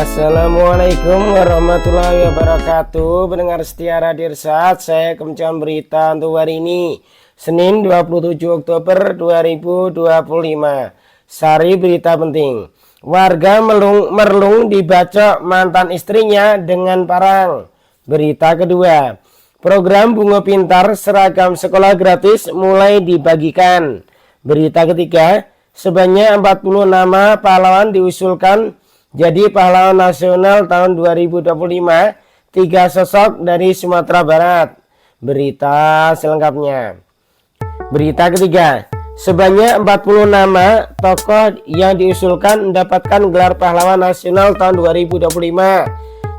Assalamualaikum warahmatullahi wabarakatuh. Pendengar setia Radio Irsad, saya kemencuan berita untuk hari ini, Senin 27 Oktober 2025. Sari berita penting. Warga merlung dibacok mantan istrinya dengan parang. Berita kedua, program Bunga Pintar seragam sekolah gratis mulai dibagikan. Berita ketiga, sebanyak 40 nama pahlawan diusulkan jadi pahlawan nasional tahun 2025, 3 sosok dari Sumatera Barat. Berita selengkapnya. Berita ketiga, sebanyak 40 nama tokoh yang diusulkan mendapatkan gelar pahlawan nasional tahun 2025.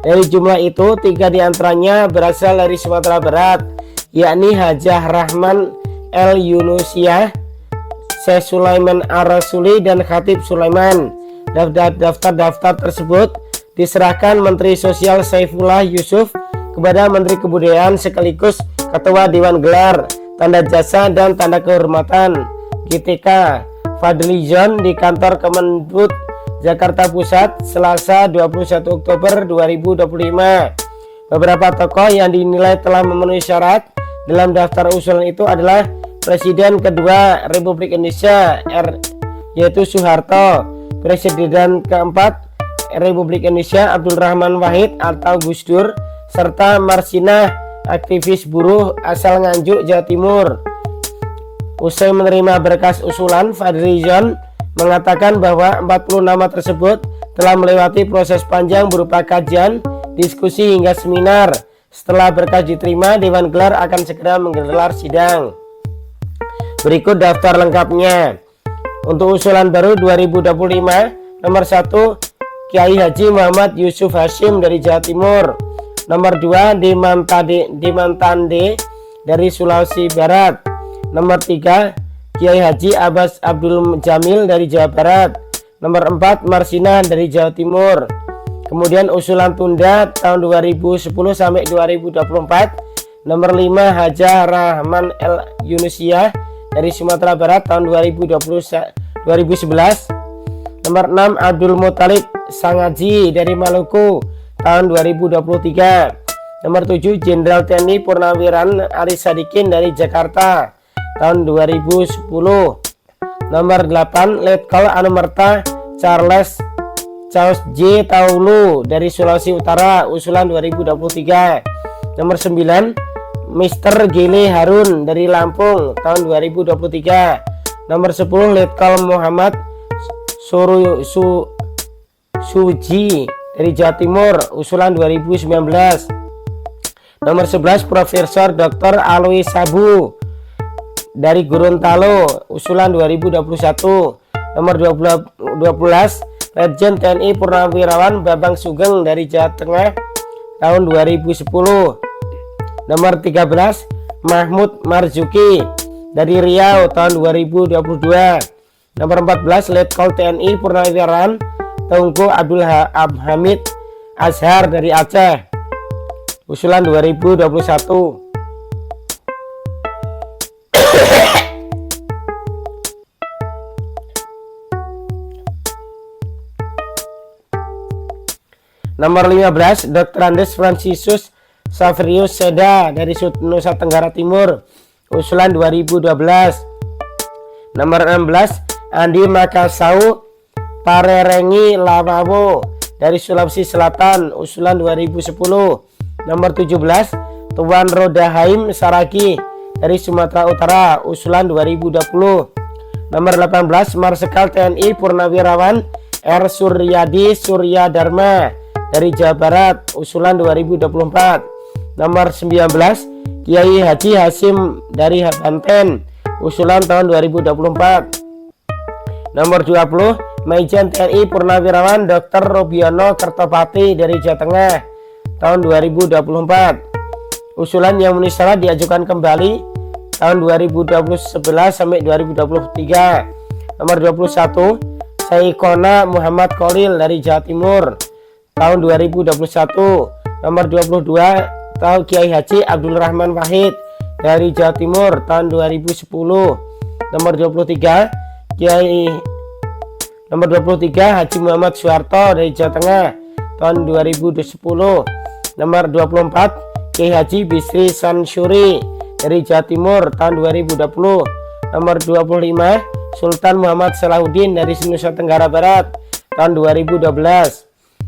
Dari jumlah itu, 3 diantaranya berasal dari Sumatera Barat, yakni Hajah Rahman El Yunusiah, Syekh Sulaiman Ar-Rasuli, dan Khatib Sulaiman. Daftar tersebut diserahkan Menteri Sosial Saifullah Yusuf kepada Menteri Kebudayaan sekaligus Ketua Dewan Gelar, Tanda Jasa dan Tanda Kehormatan GTK Fadlizon di kantor Kemendikbud Jakarta Pusat Selasa 21 Oktober 2025. Beberapa tokoh yang dinilai telah memenuhi syarat dalam daftar usulan itu adalah Presiden kedua Republik Indonesia yaitu Soeharto, Presiden keempat Republik Indonesia Abdul Rahman Wahid atau Gus Dur, serta Marsinah, aktivis buruh asal Nganjuk, Jawa Timur. Usai menerima berkas usulan, Fadlizon mengatakan bahwa 40 nama tersebut telah melewati proses panjang berupa kajian, diskusi hingga seminar. Setelah berkas diterima, Dewan Gelar akan segera menggelar sidang. Berikut daftar lengkapnya. Untuk usulan baru 2025, nomor 1 Kiai Haji Muhammad Yusuf Hashim dari Jawa Timur. Nomor 2 Demantande dari Sulawesi Barat. Nomor 3 Kiai Haji Abbas Abdul Jamil dari Jawa Barat. Nomor 4 Marsinah dari Jawa Timur. Kemudian usulan tunda tahun 2010 sampai 2024. Nomor 5 Hajah Rahman El Yunusiah dari Sumatera Barat tahun 2011. Nomor 6 Abdul Muthalib Sangaji dari Maluku tahun 2023. Nomor 7 Jenderal TNI Purnawiran Aris Sadikin dari Jakarta tahun 2010. Nomor 8 Letkol Anumerta Charles J. Taulu dari Sulawesi Utara usulan 2023. Nomor 9 Mr. Gile Harun dari Lampung tahun 2023. Nomor 10 Letkol Muhammad Suji dari Jawa Timur usulan 2019. Nomor 11 Profesor Dr. Alois Sabu dari Gorontalo usulan 2021. Nomor 12 Legend TNI Purnawirawan Bambang Sugeng dari Jawa Tengah tahun 2010. Nomor 13 Mahmud Marzuki dari Riau tahun 2022. Nomor 14 Letkol TNI Purnawirawan Tengku Abdul Hamid Azhar dari Aceh usulan 2021. Nomor 15 Dr. Andes Francisus Saverius Seda dari Nusa Tenggara Timur usulan 2012. Nomor 16 Andi Makasau Parerengi Lawawo dari Sulawesi Selatan usulan 2010. Nomor 17 Tuan Rodahaim Saragi dari Sumatera Utara usulan 2020. Nomor 18 Marsikal TNI Purnawirawan R. Suryadi Surya Dharma dari Jawa Barat usulan 2024. Nomor 19 Kiai Haji Hasim dari Banten usulan tahun 2024. Nomor 20 Majen TNI Purnawirawan Dr. Robiono Kertopati dari Jawa Tengah tahun 2024. Usulan yang memenuhi syarat diajukan kembali tahun 2011 sampai 2023. Nomor 21 Saikona Muhammad Kolil dari Jawa Timur tahun 2021. Nomor 22 Kiai Haji Abdul Rahman Wahid dari Jawa Timur tahun 2010. Nomor 23 Nomor 23 Haji Muhammad Soeharto dari Jawa Tengah tahun 2010. Nomor 24 Kiai Haji Bisri Sansuri dari Jawa Timur tahun 2020. Nomor 25 Sultan Muhammad Salahuddin dari Nusa Tenggara Barat tahun 2012.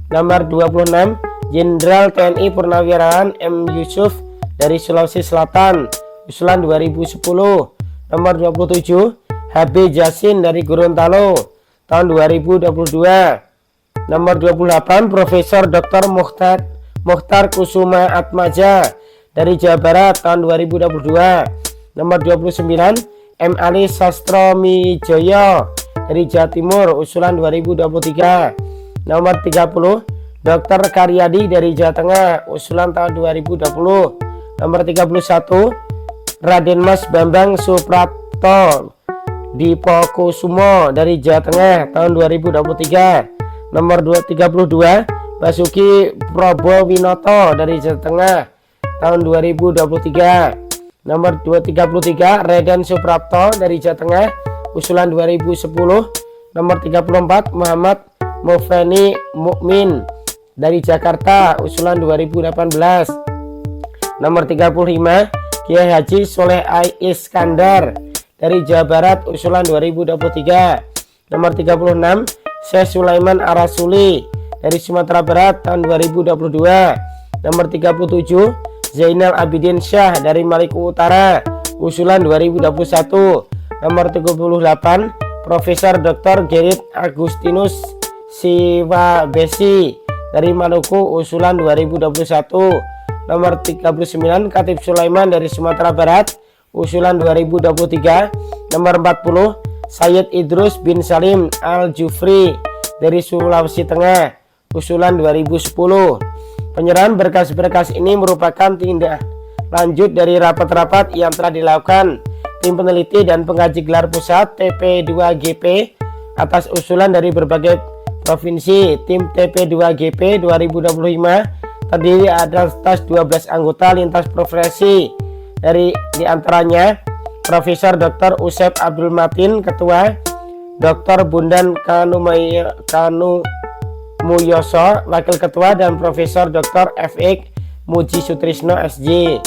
Nomor 26 Jenderal TNI Purnawirawan M. Yusuf dari Sulawesi Selatan usulan 2010. Nomor 27 HB Jasin dari Gorontalo tahun 2022. Nomor 28 Profesor Dr. Mukhtar Kusuma Atmaja dari Jawa Barat tahun 2022. Nomor 29 M. Ali Sastromijoyo dari Jawa Timur usulan 2023. Nomor 30 Dr. Karyadi dari Jawa Tengah usulan tahun 2020. Nomor 31 Raden Mas Bambang Suprapto Dipokusumo dari Jawa Tengah tahun 2023. Nomor 32 Basuki Probowinoto dari Jawa Tengah tahun 2023. Nomor 233 Redan Suprapto dari Jawa Tengah usulan 2010. Nomor 34 Muhammad Mufeni Mukmin dari Jakarta usulan 2018. Nomor 35 Kiai Haji Soleh Iskandar dari Jawa Barat usulan 2023. Nomor 36 Syekh Sulaiman Arasuli dari Sumatera Barat tahun 2022. Nomor 37 Zainal Abidin Syah dari Maluku Utara usulan 2021. Nomor 38 Profesor Dr. Gerrit Agustinus Siwabesi dari Maluku usulan 2021. Nomor 39 Khatib Sulaiman dari Sumatera Barat usulan 2023. Nomor 40 Sayyid Idrus bin Salim Al-Jufri dari Sulawesi Tengah usulan 2010. Penyerahan berkas-berkas ini merupakan tindak lanjut dari rapat-rapat yang telah dilakukan tim peneliti dan pengkaji gelar pusat TP2GP atas usulan dari berbagai provinsi. Tim TP2GP 2025 terdiri atas 12 anggota lintas profesi, dari diantaranya Profesor Dr. Usep Abdul Matin Ketua, Dr. Bundan Muyoso Wakil Ketua, dan Profesor Dr. F.X. Muji Sutrisno SJ.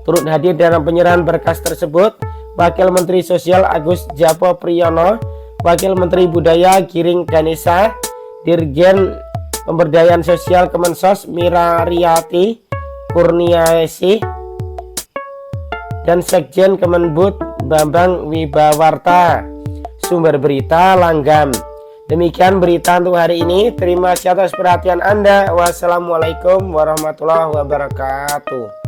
Turut hadir dalam penyerahan berkas tersebut Wakil Menteri Sosial Agus Japo Priyono, Wakil Menteri Budaya Giring Ganesha, Dirjen Pemberdayaan Sosial Kemensos Mirariati Kurniaesi, dan Sekjen Kemenbud Bambang Wibawarta. Sumber berita Langgam. Demikian berita untuk hari ini. Terima kasih atas perhatian Anda. Wassalamualaikum warahmatullahi wabarakatuh.